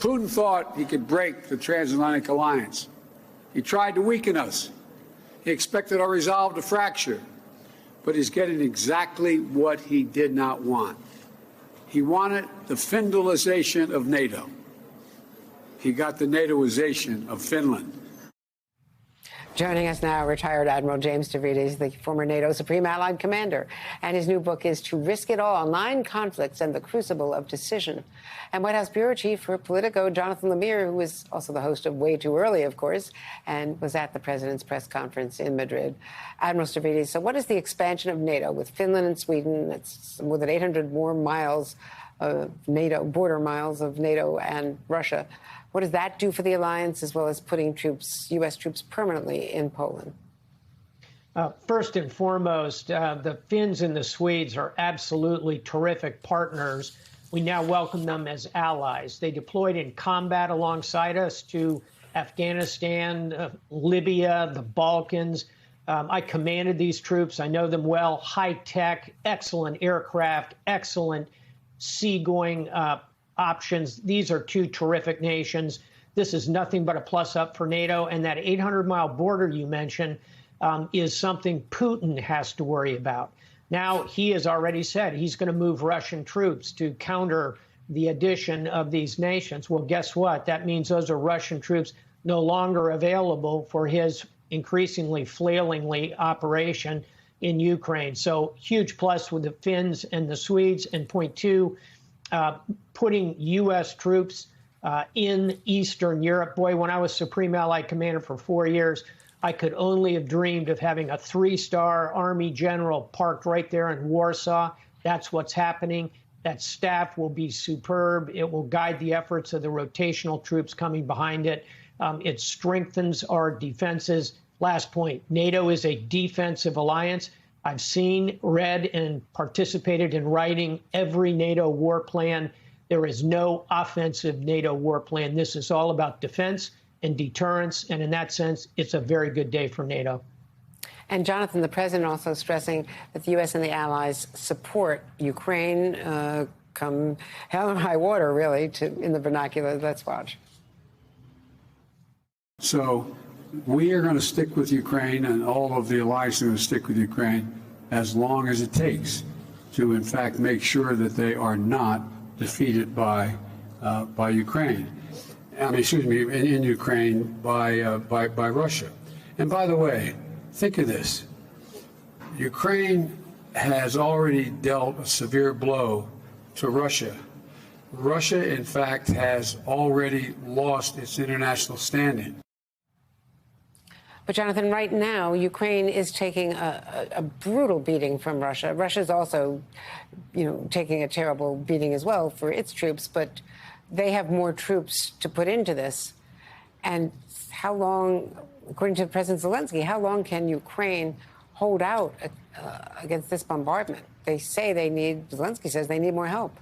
Putin thought he could break the transatlantic alliance. He tried to weaken us. He expected our resolve to fracture. But he's getting exactly what he did not want. He wanted the Finlandization of NATO. He got the NATOization of Finland. Joining us now, retired Admiral James Stavridis, the former NATO Supreme Allied Commander. And his new book is To Risk It All, 9 Conflicts and the Crucible of Decision. And White House Bureau Chief for Politico, Jonathan Lemire, who is also the host of Way Too Early, of course, and was at the president's press conference in Madrid. Admiral Stavridis, so what is the expansion of NATO with Finland and Sweden? It's more than 800 more miles of NATO, border miles of NATO and Russia. What does that do for the alliance, as well as putting troops, U.S. troops, permanently in Poland? First and foremost, the Finns and the Swedes are absolutely terrific partners. We now welcome them as allies. They deployed in combat alongside us to Afghanistan, Libya, the Balkans. I commanded these troops. I know them well. High-tech, excellent aircraft, excellent seagoing options. These are 2 terrific nations. This is nothing but a plus up for NATO. And that 800-mile border you mentioned is something Putin has to worry about. Now, he has already said he's going to move Russian troops to counter the addition of these nations. Well, guess what? That means those are Russian troops no longer available for his increasingly flailingly operation in Ukraine. So huge plus with the Finns and the Swedes. And point 2, putting U.S. troops in Eastern Europe. Boy, when I was Supreme Allied Commander for 4 years, I could only have dreamed of having a 3-star Army general parked right there in Warsaw. That's what's happening. That staff will be superb. It will guide the efforts of the rotational troops coming behind it. It strengthens our defenses. Last point, NATO is a defensive alliance. I've seen, read, and participated in writing every NATO war plan. There is no offensive NATO war plan. This is all about defense and deterrence. And in that sense, it's a very good day for NATO. And Jonathan, the president also stressing that the U.S. and the allies support Ukraine come hell and high water, really, in the vernacular. Let's watch. So we are going to stick with Ukraine, and all of the allies are going to stick with Ukraine as long as it takes to, in fact, make sure that they are not defeated by Ukraine. I mean, excuse me, in Ukraine by Russia. And by the way, think of this: Ukraine has already dealt a severe blow to Russia. Russia, in fact, has already lost its international standing. But, Jonathan, right now, Ukraine is taking a brutal beating from Russia. Russia's also, taking a terrible beating as well for its troops, but they have more troops to put into this. And how long, according to President Zelensky, how long can Ukraine hold out against this bombardment? Zelensky says they need more help.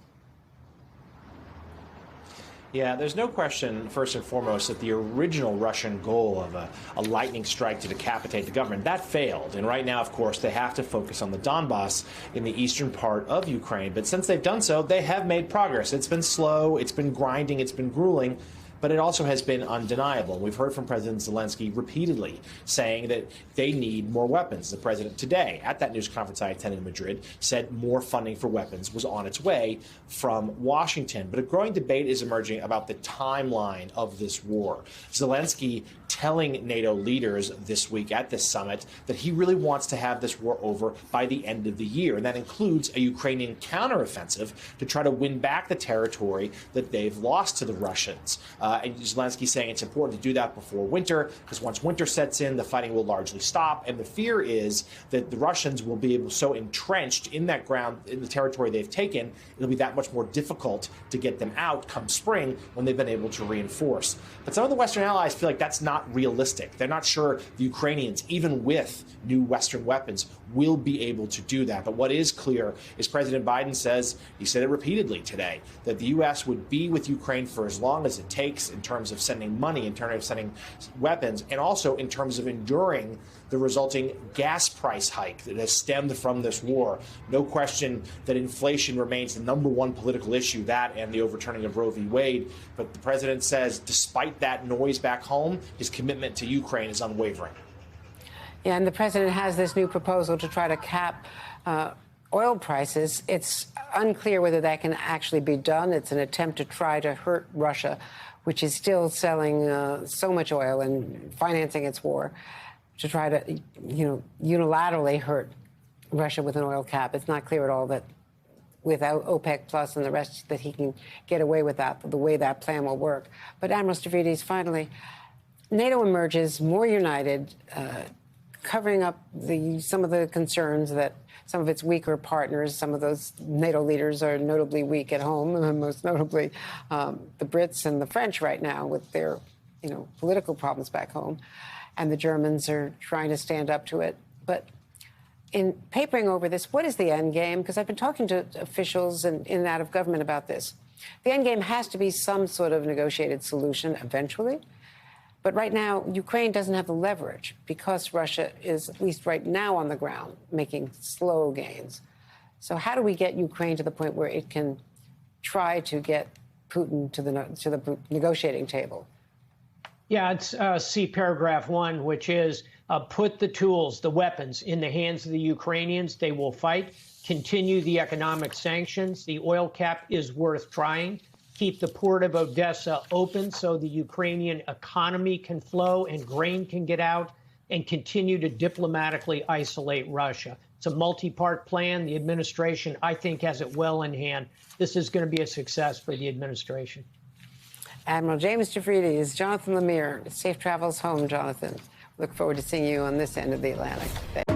Yeah, there's no question, first and foremost, that the original Russian goal of a lightning strike to decapitate the government, that failed. And right now, of course, they have to focus on the Donbass in the eastern part of Ukraine. But since they've done so, they have made progress. It's been slow, it's been grinding, it's been grueling, but it also has been undeniable. We've heard from President Zelensky repeatedly saying that they need more weapons. The president today, at that news conference I attended in Madrid, said more funding for weapons was on its way from Washington. But a growing debate is emerging about the timeline of this war. Zelensky telling NATO leaders this week at this summit that he really wants to have this war over by the end of the year. And that includes a Ukrainian counteroffensive to try to win back the territory that they've lost to the Russians. And Zelensky saying it's important to do that before winter, because once winter sets in, the fighting will largely stop. And the fear is that the Russians will be so entrenched in that ground, in the territory they've taken, it'll be that much more difficult to get them out come spring when they've been able to reinforce. But some of the Western allies feel like that's not realistic. They're not sure the Ukrainians, even with new Western weapons, will be able to do that. But what is clear is President Biden says, he said it repeatedly today, that the U.S. would be with Ukraine for as long as it takes in terms of sending money, in terms of sending weapons, and also in terms of enduring the resulting gas price hike that has stemmed from this war. No question that inflation remains the #1 political issue, that and the overturning of Roe v. Wade. But the president says, despite that noise back home, his commitment to Ukraine is unwavering. Yeah, and the president has this new proposal to try to cap oil prices. It's unclear whether that can actually be done. It's an attempt to try to hurt Russia, which is still selling so much oil and financing its war, to try to, unilaterally hurt Russia with an oil cap. It's not clear at all that without OPEC Plus and the rest that he can get away with that, the way that plan will work. But Admiral Stavridis, finally, NATO emerges more united, covering up some of the concerns that some of its weaker partners, some of those NATO leaders are notably weak at home, most notably the Brits and the French right now with their, political problems back home. And the Germans are trying to stand up to it. But in papering over this, what is the end game? Because I've been talking to officials in and out of government about this. The end game has to be some sort of negotiated solution eventually. But right now, Ukraine doesn't have the leverage because Russia is, at least right now, on the ground, making slow gains. So how do we get Ukraine to the point where it can try to get Putin to the negotiating table? Yeah, it's see paragraph 1, which is put the tools, the weapons in the hands of the Ukrainians. They will fight. Continue the economic sanctions. The oil cap is worth trying. Keep the port of Odessa open so the Ukrainian economy can flow and grain can get out, and continue to diplomatically isolate Russia. It's a multi-part plan. The administration, I think, has it well in hand. This is going to be a success for the administration. Admiral James Stavridis, Jonathan Lemire. Safe travels home, Jonathan. Look forward to seeing you on this end of the Atlantic.